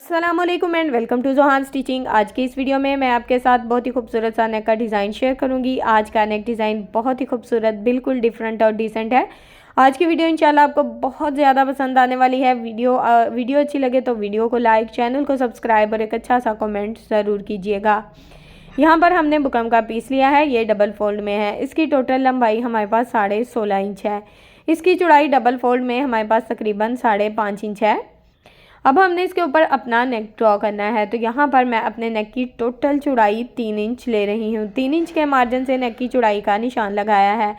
अस्सलामुअलैकुम and welcome to Johan stitching. आज की इस वीडियो में मैं आपके साथ बहुत ही खूबसूरत सा नेक का डिज़ाइन शेयर करूंगी। आज का नेक डिज़ाइन बहुत ही खूबसूरत, बिल्कुल डिफरेंट और डिसेंट है। आज की वीडियो इंशाल्लाह आपको बहुत ज़्यादा पसंद आने वाली है। वीडियो अच्छी लगे तो वीडियो को लाइक, चैनल को सब्सक्राइब और एक अच्छा सा कमेंट ज़रूर कीजिएगा। यहाँ पर हमने बुकरम का पीस लिया है, ये डबल फोल्ड में है। इसकी टोटल लंबाई हमारे पास 16.5 इंच है। इसकी चौड़ाई डबल फोल्ड में हमारे पास तकरीबन 5.5 इंच है। अब हमने इसके ऊपर अपना नेक ड्रॉ करना है, तो यहाँ पर मैं अपने नेक की टोटल चौड़ाई 3 इंच ले रही हूँ। 3 इंच के मार्जिन से नेक की चौड़ाई का निशान लगाया है।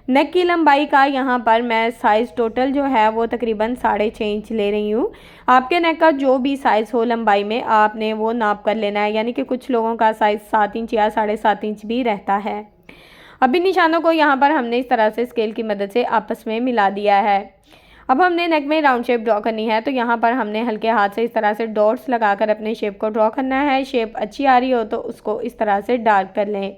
नेक की लंबाई का यहाँ पर मैं साइज़ टोटल जो है वो तकरीबन 6.5 इंच ले रही हूँ। आपके नेक का जो भी साइज़ हो लंबाई में आपने वो नाप कर लेना है, यानी कि कुछ लोगों का साइज़ 7 इंच या 7.5 इंच भी रहता है। अब इन निशानों को यहाँ पर हमने इस तरह से स्केल की मदद से आपस में मिला दिया है। अब हमने नेक में राउंड शेप ड्रॉ करनी है, तो यहाँ पर हमने हल्के हाथ से इस तरह से डॉट्स लगाकर अपने शेप को ड्रॉ करना है। शेप अच्छी आ रही हो तो उसको इस तरह से डार्क कर लें।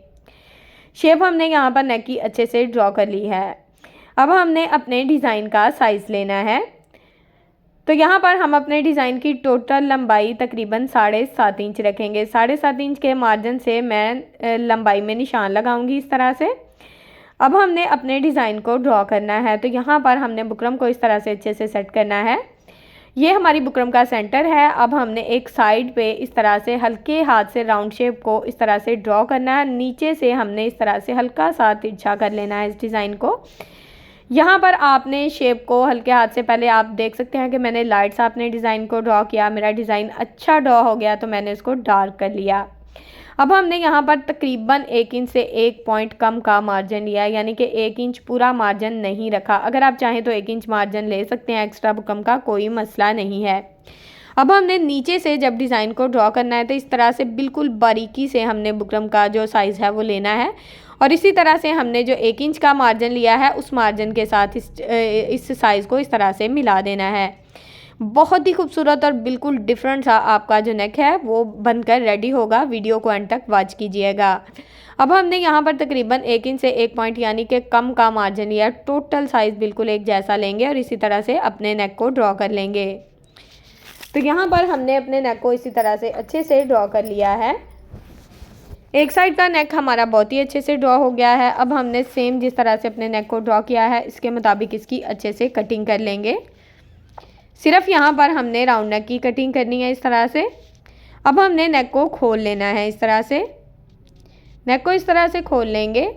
शेप हमने यहाँ पर नेक की अच्छे से ड्रॉ कर ली है। अब हमने अपने डिज़ाइन का साइज़ लेना है, तो यहाँ पर हम अपने डिज़ाइन की टोटल लंबाई तकरीबन 7.5 इंच रखेंगे। 7.5 इंच के मार्जिन से मैं लंबाई में निशान लगाऊंगी इस तरह से। अब हमने अपने डिज़ाइन को ड्रॉ करना है, तो यहाँ पर हमने बुकरम को इस तरह से अच्छे से सेट करना है। ये हमारी बुकरम का सेंटर है। अब हमने एक साइड पे इस तरह से हल्के हाथ से राउंड शेप को इस तरह से ड्रॉ करना है। नीचे से हमने इस तरह से हल्का सा तिरछा कर लेना है इस डिज़ाइन को। यहाँ पर आपने शेप को हल्के हाथ से, पहले आप देख सकते हैं कि मैंने लाइट सा अपने डिज़ाइन को ड्रॉ किया। मेरा डिज़ाइन अच्छा ड्रॉ हो गया तो मैंने इसको डार्क कर लिया। अब हमने यहाँ पर तकरीबन 1 इंच से 1 पॉइंट कम का मार्जिन लिया है, यानी कि 1 इंच पूरा मार्जिन नहीं रखा। अगर आप चाहें तो 1 इंच मार्जिन ले सकते हैं एक्स्ट्रा बुकरम का, कोई मसला नहीं है। अब हमने नीचे से जब डिज़ाइन को ड्रॉ करना है तो इस तरह से बिल्कुल बारीकी से हमने बुकरम का जो साइज़ है वो लेना है, और इसी तरह से हमने जो 1 इंच का मार्जिन लिया है उस मार्जिन के साथ इस साइज़ को इस तरह से मिला देना है। बहुत ही खूबसूरत और बिल्कुल डिफरेंट सा आपका जो नेक है वो बनकर रेडी होगा। वीडियो को एंड तक वॉच कीजिएगा। अब हमने यहाँ पर तकरीबन 1 इंच से 1 पॉइंट यानी कि कम का मार्जिन लिया। टोटल साइज़ बिल्कुल एक जैसा लेंगे और इसी तरह से अपने नेक को ड्रॉ कर लेंगे। तो यहाँ पर हमने अपने नेक को इसी तरह से अच्छे से ड्रॉ कर लिया है। एक साइड का नेक हमारा बहुत ही अच्छे से ड्रॉ हो गया है। अब हमने सेम जिस तरह से अपने नेक को ड्रॉ किया है इसके मुताबिक इसकी अच्छे से कटिंग कर लेंगे। सिर्फ यहाँ पर हमने राउंड नेक की कटिंग करनी है इस तरह से। अब हमने नेक को खोल लेना है इस तरह से। नेक को इस तरह से खोल लेंगे।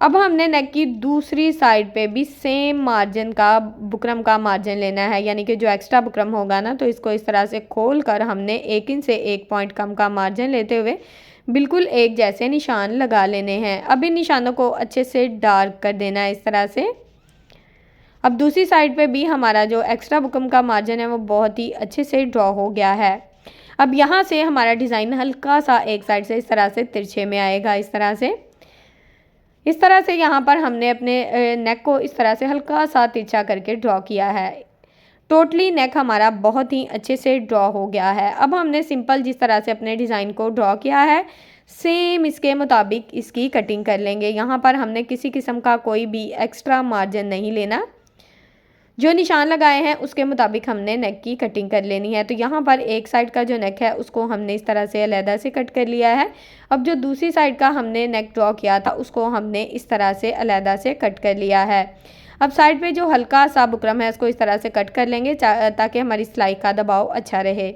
अब हमने नेक की दूसरी साइड पे भी सेम मार्जिन का बुकरम का मार्जिन लेना है, यानी कि जो एक्स्ट्रा बुकरम होगा ना, तो इसको इस तरह से खोल कर हमने 1 इंच से 1 पॉइंट कम का मार्जिन लेते हुए बिल्कुल एक जैसे निशान लगा लेने हैं। अब इन निशानों को अच्छे से डार्क कर देना है इस तरह से। अब दूसरी साइड पे भी हमारा जो एक्स्ट्रा बुकरम का मार्जिन है वो बहुत ही अच्छे से ड्रॉ हो गया है। अब यहाँ से हमारा डिज़ाइन हल्का सा एक साइड से इस तरह से तिरछे में आएगा इस तरह से यहाँ पर हमने अपने नेक को इस तरह से हल्का सा तिरछा करके ड्रॉ किया है। टोटली नेक हमारा बहुत ही अच्छे से ड्रॉ हो गया है। अब हमने सिंपल जिस तरह से अपने डिज़ाइन को ड्रॉ किया है सेम इसके मुताबिक इसकी कटिंग कर लेंगे। यहाँ पर हमने किसी किस्म का कोई भी एक्स्ट्रा मार्जिन नहीं लेना। जो निशान लगाए हैं उसके मुताबिक हमने नेक की कटिंग कर लेनी है। तो यहाँ पर एक साइड का जो नेक है उसको हमने इस तरह से अलहदा से कट कर लिया है। अब जो दूसरी साइड का हमने नेक ड्रॉ किया था उसको हमने इस तरह से अलहदा से कट कर लिया है। अब साइड पे जो हल्का सा बुकरम है उसको इस तरह से कट कर लेंगे ताकि हमारी सिलाई का दबाव अच्छा रहे।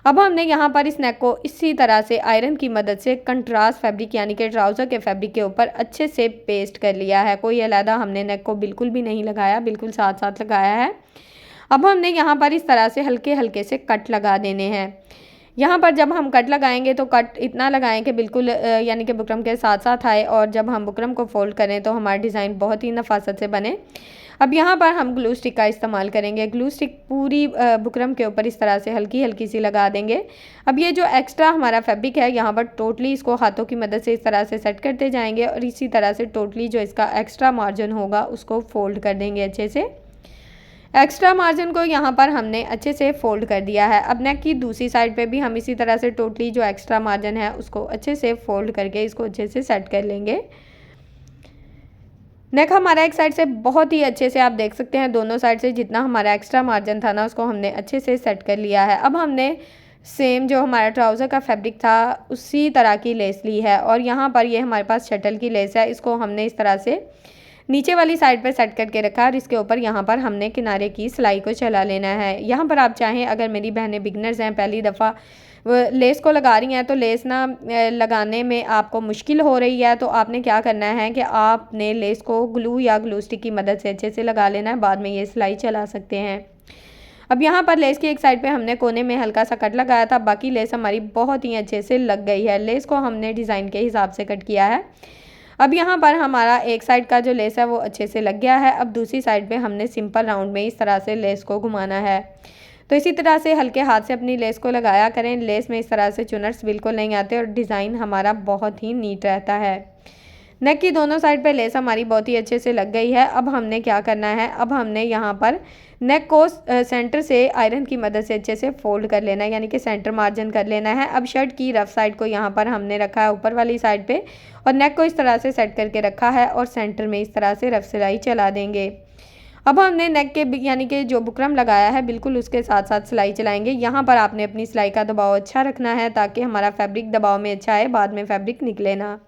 अब हमने यहाँ पर इस नेक को इसी तरह से आयरन की मदद से कंट्रास्ट फैब्रिक यानी कि ट्राउज़र के फैब्रिक के ऊपर अच्छे से पेस्ट कर लिया है। कोई अलहदा हमने नेक को बिल्कुल भी नहीं लगाया, बिल्कुल साथ साथ लगाया है। अब हमने यहाँ पर इस तरह से हल्के हल्के से कट लगा देने हैं। यहाँ पर जब हम कट लगाएंगे तो कट इतना लगाएं कि बिल्कुल यानी कि बुकरम के साथ साथ आए, और जब हम बुकरम को फोल्ड करें तो हमारा डिज़ाइन बहुत ही नफासत से बने। अब यहाँ पर हम ग्लू स्टिक का इस्तेमाल करेंगे। ग्लू स्टिक पूरी बुकरम के ऊपर इस तरह से हल्की हल्की सी लगा देंगे। अब ये जो एक्स्ट्रा हमारा फैब्रिक है यहाँ पर टोटली इसको हाथों की मदद से इस तरह से सेट करते जाएंगे, और इसी तरह से टोटली जो इसका एक्स्ट्रा मार्जिन होगा उसको फोल्ड कर देंगे अच्छे से। एक्स्ट्रा मार्जिन को यहाँ पर हमने अच्छे से फोल्ड कर दिया है। अब नेक की दूसरी साइड पे भी हम इसी तरह से टोटली जो एक्स्ट्रा मार्जिन है उसको अच्छे से फोल्ड करके इसको अच्छे से सेट कर लेंगे। नेक हमारा एक साइड से बहुत ही अच्छे से आप देख सकते हैं, दोनों साइड से जितना हमारा एक्स्ट्रा मार्जिन था ना उसको हमने अच्छे से सेट कर लिया है। अब हमने सेम जो हमारा ट्राउज़र का फैब्रिक था उसी तरह की लेस ली है। और यहाँ पर ये हमारे पास शटल की लेस है, इसको हमने इस तरह से नीचे वाली साइड पे सेट करके रखा है और इसके ऊपर यहाँ पर हमने किनारे की सिलाई को चला लेना है। यहाँ पर आप चाहें, अगर मेरी बहनें बिगनर्स हैं, पहली दफ़ा लेस को लगा रही हैं, तो लेस ना लगाने में आपको मुश्किल हो रही है, तो आपने क्या करना है कि आपने लेस को ग्लू या ग्लू स्टिक की मदद से अच्छे से लगा लेना है, बाद में ये सिलाई चला सकते हैं। अब यहाँ पर लेस की एक साइड पे हमने कोने में हल्का सा कट लगाया था, बाकी लेस हमारी बहुत ही अच्छे से लग गई है। लेस को हमने डिज़ाइन के हिसाब से कट किया है। अब यहाँ पर हमारा एक साइड का जो लेस है वो अच्छे से लग गया है। अब दूसरी साइड पे हमने सिंपल राउंड में इस तरह से लेस को घुमाना है। तो इसी तरह से हल्के हाथ से अपनी लेस को लगाया करें। लेस में इस तरह से चुनर्स बिल्कुल नहीं आते और डिज़ाइन हमारा बहुत ही नीट रहता है। नेक की दोनों साइड पे लेस हमारी बहुत ही अच्छे से लग गई है। अब हमने क्या करना है, अब हमने यहाँ पर नेक को सेंटर से आयरन की मदद से अच्छे से फोल्ड कर लेना है, यानी कि सेंटर मार्जिन कर लेना है। अब शर्ट की रफ साइड को यहाँ पर हमने रखा है ऊपर वाली साइड पे और नेक को इस तरह से सेट करके रखा है और सेंटर में इस तरह से रफ सिलाई चला देंगे। अब हमने नेक के यानी कि जो बुकरम लगाया है बिल्कुल उसके साथ साथ सिलाई चलाएंगे। यहाँ पर आपने अपनी सिलाई का दबाव अच्छा रखना है ताकि हमारा फैब्रिक दबाव में अच्छा आए, बाद में फैब्रिक निकले ना।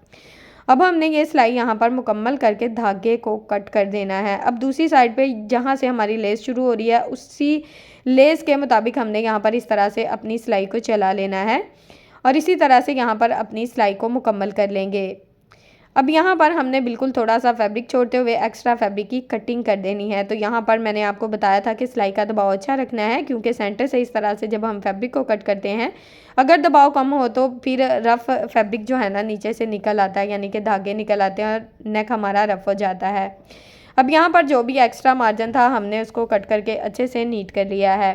अब हमने ये सिलाई यहाँ पर मुकम्मल करके धागे को कट कर देना है। अब दूसरी साइड पे जहाँ से हमारी लेस शुरू हो रही है उसी लेस के मुताबिक हमने यहाँ पर इस तरह से अपनी सिलाई को चला लेना है और इसी तरह से यहाँ पर अपनी सिलाई को मुकम्मल कर लेंगे। अब यहाँ पर हमने बिल्कुल थोड़ा सा फैब्रिक छोड़ते हुए एक्स्ट्रा फैब्रिक की कटिंग कर देनी है। तो यहाँ पर मैंने आपको बताया था कि सिलाई का दबाव अच्छा रखना है, क्योंकि सेंटर से इस तरह से जब हम फैब्रिक को कट करते हैं अगर दबाव कम हो तो फिर रफ़ फैब्रिक जो है ना नीचे से निकल आता है, यानी कि धागे निकल आते हैं और नेक हमारा रफ़ हो जाता है। अब यहाँ पर जो भी एक्स्ट्रा मार्जिन था हमने उसको कट करके अच्छे से नीट कर लिया है।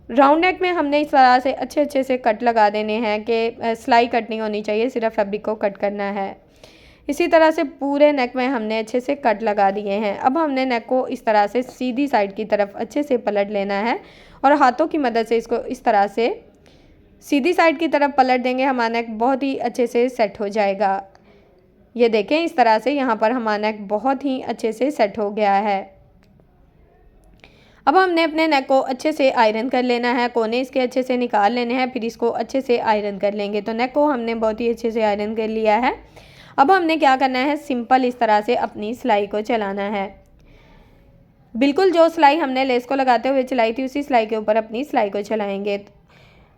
राउंड नेक में हमने इस तरह से अच्छे से कट लगा देने हैं कि सिलाई कट नहीं होनी चाहिए, सिर्फ फैब्रिक को कट करना है। इसी तरह से पूरे नेक में हमने अच्छे से कट लगा दिए हैं। अब हमने नेक को इस तरह से सीधी साइड की तरफ अच्छे से पलट लेना है और हाथों की मदद से इसको इस तरह से सीधी साइड की तरफ पलट देंगे, हमारा नेक बहुत ही अच्छे से सेट हो जाएगा। ये देखें, इस तरह से यहाँ पर हमारा नेक बहुत ही अच्छे से सेट हो गया है। अब हमने अपने नेक को अच्छे से आयरन कर लेना है, कोने इसके अच्छे से निकाल लेने हैं, फिर इसको अच्छे से आयरन कर लेंगे। तो नेक को हमने बहुत ही अच्छे से आयरन कर लिया है। अब हमने क्या करना है, सिंपल इस तरह से अपनी सिलाई को चलाना है। बिल्कुल जो सिलाई हमने लेस को लगाते हुए चलाई थी उसी सिलाई के ऊपर अपनी सिलाई को चलाएंगे।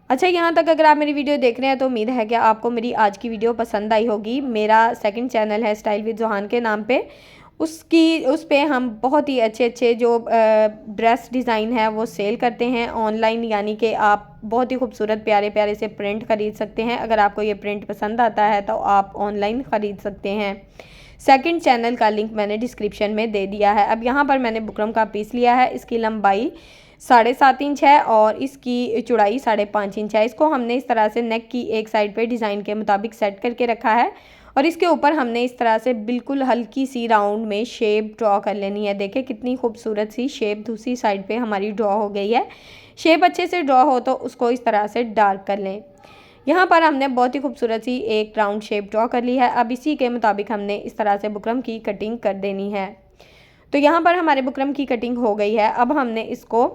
अच्छा, यहाँ तक अगर आप मेरी वीडियो देख रहे हैं तो उम्मीद है कि आपको मेरी आज की वीडियो पसंद आई होगी। मेरा सेकंड चैनल है स्टाइल विद जोहान के नाम पे, उस पे हम बहुत ही अच्छे जो ड्रेस डिज़ाइन है वो सेल करते हैं ऑनलाइन, यानी कि आप बहुत ही खूबसूरत प्यारे से प्रिंट ख़रीद सकते हैं। अगर आपको ये प्रिंट पसंद आता है तो आप ऑनलाइन ख़रीद सकते हैं। सेकंड चैनल का लिंक मैंने डिस्क्रिप्शन में दे दिया है। अब यहाँ पर मैंने बुकरम का पीस लिया है, इसकी लंबाई 7.5 इंच है और इसकी चौड़ाई 5.5 इंच है। इसको हमने इस तरह से नेक की एक साइड पे डिज़ाइन के मुताबिक सेट करके रखा है और इसके ऊपर हमने इस तरह से बिल्कुल हल्की सी राउंड में शेप ड्रॉ कर लेनी है। देखिए कितनी खूबसूरत सी शेप दूसरी साइड पे हमारी ड्रॉ हो गई है। शेप अच्छे से ड्रॉ हो तो उसको इस तरह से डार्क कर लें। यहाँ पर हमने बहुत ही खूबसूरत सी एक राउंड शेप ड्रॉ कर ली है। अब इसी के मुताबिक हमने इस तरह से बुकरम की कटिंग कर देनी है। तो यहाँ पर हमारे बुकरम की कटिंग हो गई है। अब हमने इसको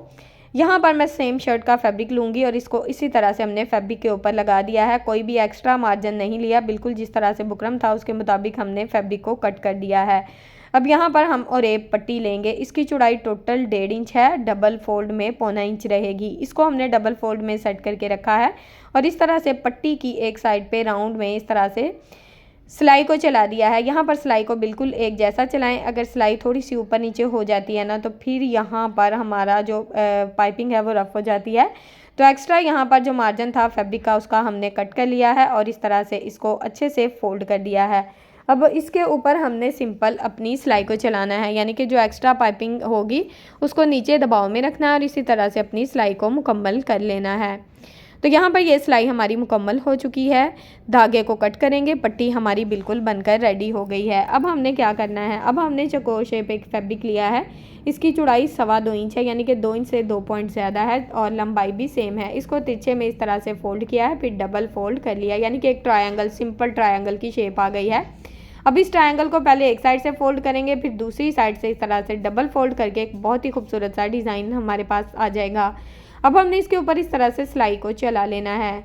यहाँ पर मैं सेम शर्ट का फैब्रिक लूँगी और इसको इसी तरह से हमने फैब्रिक के ऊपर लगा दिया है। कोई भी एक्स्ट्रा मार्जिन नहीं लिया, बिल्कुल जिस तरह से बुकरम था उसके मुताबिक हमने फैब्रिक को कट कर दिया है। अब यहाँ पर हम और एक पट्टी लेंगे, इसकी चौड़ाई टोटल 1.5 इंच है, डबल फोल्ड में 0.25 इंच रहेगी। इसको हमने डबल फोल्ड में सेट करके रखा है और इस तरह से पट्टी की एक साइड पे राउंड में इस तरह से सिलाई को चला दिया है। यहाँ पर सिलाई को बिल्कुल एक जैसा चलाएं। अगर सिलाई थोड़ी सी ऊपर नीचे हो जाती है ना तो फिर यहाँ पर हमारा जो पाइपिंग है वो रफ़ हो जाती है। तो एक्स्ट्रा यहाँ पर जो मार्जिन था फैब्रिक का उसका हमने कट कर लिया है और इस तरह से इसको अच्छे से फोल्ड कर दिया है। अब इसके ऊपर हमने सिंपल अपनी सिलाई को चलाना है, यानी कि जो एक्स्ट्रा पाइपिंग होगी उसको नीचे दबाव में रखना है और इसी तरह से अपनी सिलाई को मुकम्मल कर लेना है। तो यहाँ पर ये सिलाई हमारी मुकम्मल हो चुकी है। धागे को कट करेंगे, पट्टी हमारी बिल्कुल बनकर रेडी हो गई है। अब हमने क्या करना है, अब हमने चौकोर शेप एक फैब्रिक लिया है, इसकी चौड़ाई 2.25 इंच है, यानी कि 2 इंच से 2 पॉइंट ज़्यादा है और लंबाई भी सेम है। इसको तिरछे में इस तरह से फोल्ड किया है, फिर डबल फोल्ड कर लिया, यानी कि एक ट्रायंगल, सिंपल ट्रायंगल की शेप आ गई है। अब इस ट्रायंगल को पहले एक साइड से फोल्ड करेंगे, फिर दूसरी साइड से इस तरह से डबल फोल्ड करके एक बहुत ही खूबसूरत सा डिज़ाइन हमारे पास आ जाएगा। अब हमने इसके ऊपर इस तरह से सिलाई को चला लेना है।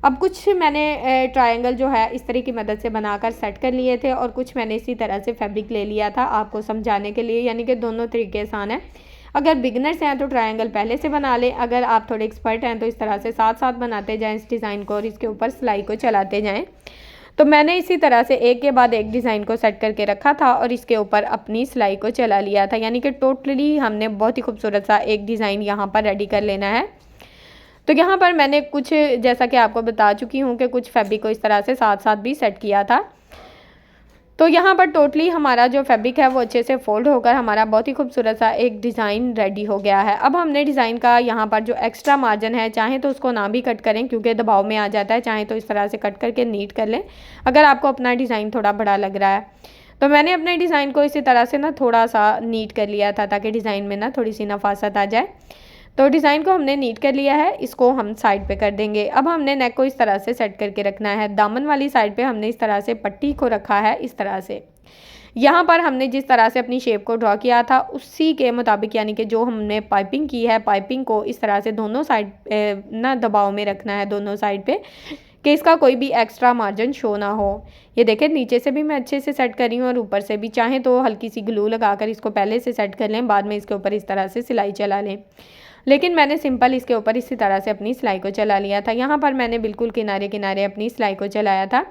अब कुछ मैंने ट्रायंगल जो है इस तरह की मदद से बनाकर सेट कर लिए थे और कुछ मैंने इसी तरह से फैब्रिक ले लिया था आपको समझाने के लिए, यानी कि दोनों तरीके आसान है। अगर बिगनर्स हैं तो ट्रायंगल पहले से बना लें, अगर आप थोड़े एक्सपर्ट हैं तो इस तरह से साथ साथ बनाते जाएं इस डिज़ाइन को और इसके ऊपर सिलाई को चलाते जाएं। तो मैंने इसी तरह से एक के बाद एक डिज़ाइन को सेट करके रखा था और इसके ऊपर अपनी सिलाई को चला लिया था, यानी कि टोटली हमने बहुत ही खूबसूरत सा एक डिज़ाइन यहाँ पर रेडी कर लेना है। तो यहाँ पर मैंने कुछ, जैसा कि आपको बता चुकी हूँ कि कुछ फैब्रिक को इस तरह से साथ साथ भी सेट किया था। तो यहाँ पर टोटली हमारा जो फैब्रिक है वो अच्छे से फोल्ड होकर हमारा बहुत ही खूबसूरत सा एक डिज़ाइन रेडी हो गया है। अब हमने डिज़ाइन का यहाँ पर जो एक्स्ट्रा मार्जिन है, चाहे तो उसको ना भी कट करें क्योंकि दबाव में आ जाता है, चाहे तो इस तरह से कट करके नीट कर लें अगर आपको अपना डिज़ाइन थोड़ा बड़ा लग रहा है। तो मैंने अपने डिज़ाइन को इसी तरह से ना थोड़ा सा नीट कर लिया था ताकि डिज़ाइन में ना थोड़ी सी नफासत आ जाए। तो डिज़ाइन को हमने नीट कर लिया है, इसको हम साइड पे कर देंगे। अब हमने नेक को इस तरह से सेट करके रखना है। दामन वाली साइड पे हमने इस तरह से पट्टी को रखा है इस तरह से। यहाँ पर हमने जिस तरह से अपनी शेप को ड्रॉ किया था उसी के मुताबिक, यानी कि जो हमने पाइपिंग की है, पाइपिंग को इस तरह से दोनों साइड ना दबाव में रखना है दोनों साइड पे, कि इसका कोई भी एक्स्ट्रा मार्जिन शो ना हो। ये देखें नीचे से भी मैं अच्छे से सेट कर रही हूँ और ऊपर से भी। चाहें तो हल्की सी ग्लू लगाकर इसको पहले से सेट कर लें, बाद में इसके ऊपर इस तरह से सिलाई चला लें, लेकिन मैंने सिंपल इसके ऊपर इसी तरह से अपनी सिलाई को चला लिया था। यहाँ पर मैंने बिल्कुल किनारे किनारे अपनी सिलाई को चलाया था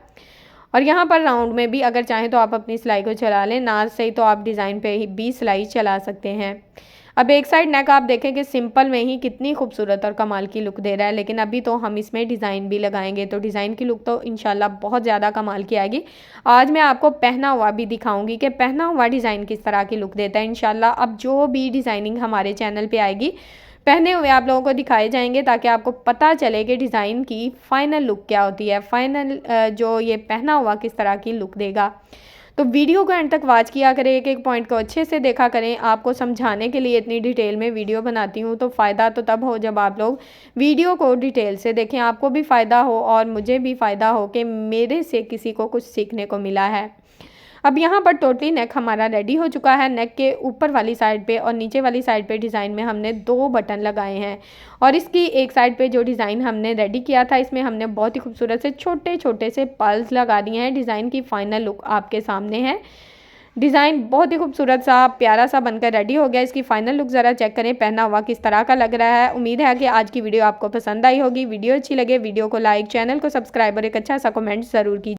और यहाँ पर राउंड में भी अगर चाहें तो आप अपनी सिलाई को चला लें, ना सही तो आप डिज़ाइन पे भी सिलाई चला सकते हैं। अब एक साइड नेक आप देखें कि सिंपल में ही कितनी खूबसूरत और कमाल की लुक दे रहा है, लेकिन अभी तो हम इसमें डिज़ाइन भी लगाएंगे तो डिज़ाइन की लुक तो इंशाल्लाह बहुत ज़्यादा कमाल की आएगी। आज मैं आपको पहना हुआ भी दिखाऊंगी कि पहना हुआ डिज़ाइन किस तरह की लुक देता है इंशाल्लाह। अब जो भी डिज़ाइनिंग हमारे चैनल पर आएगी पहने हुए आप लोगों को दिखाए जाएंगे ताकि आपको पता चले कि डिज़ाइन की फ़ाइनल लुक क्या होती है, फाइनल जो ये पहना हुआ किस तरह की लुक देगा। तो वीडियो को एंड तक वॉच किया करें, एक एक पॉइंट को अच्छे से देखा करें। आपको समझाने के लिए इतनी डिटेल में वीडियो बनाती हूँ तो फ़ायदा तो तब हो जब आप लोग वीडियो को डिटेल से देखें, आपको भी फ़ायदा हो और मुझे भी फ़ायदा हो कि मेरे से किसी को कुछ सीखने को मिला है। अब यहाँ पर टोटली नेक हमारा रेडी हो चुका है। नेक के ऊपर वाली साइड पे और नीचे वाली साइड पे डिज़ाइन में हमने 2 बटन लगाए हैं और इसकी एक साइड पे जो डिज़ाइन हमने रेडी किया था इसमें हमने बहुत ही खूबसूरत से छोटे छोटे से पर्ल्स लगा दिए हैं। डिज़ाइन की फाइनल लुक आपके सामने है। डिज़ाइन बहुत ही खूबसूरत सा प्यारा सा बनकर रेडी हो गया। इसकी फाइनल लुक ज़रा चेक करें, पहना हुआ किस तरह का लग रहा है। उम्मीद है कि आज की वीडियो आपको पसंद आई होगी। वीडियो अच्छी लगे वीडियो को लाइक, चैनल को सब्सक्राइब और एक अच्छा सा कमेंट ज़रूर कीजिए।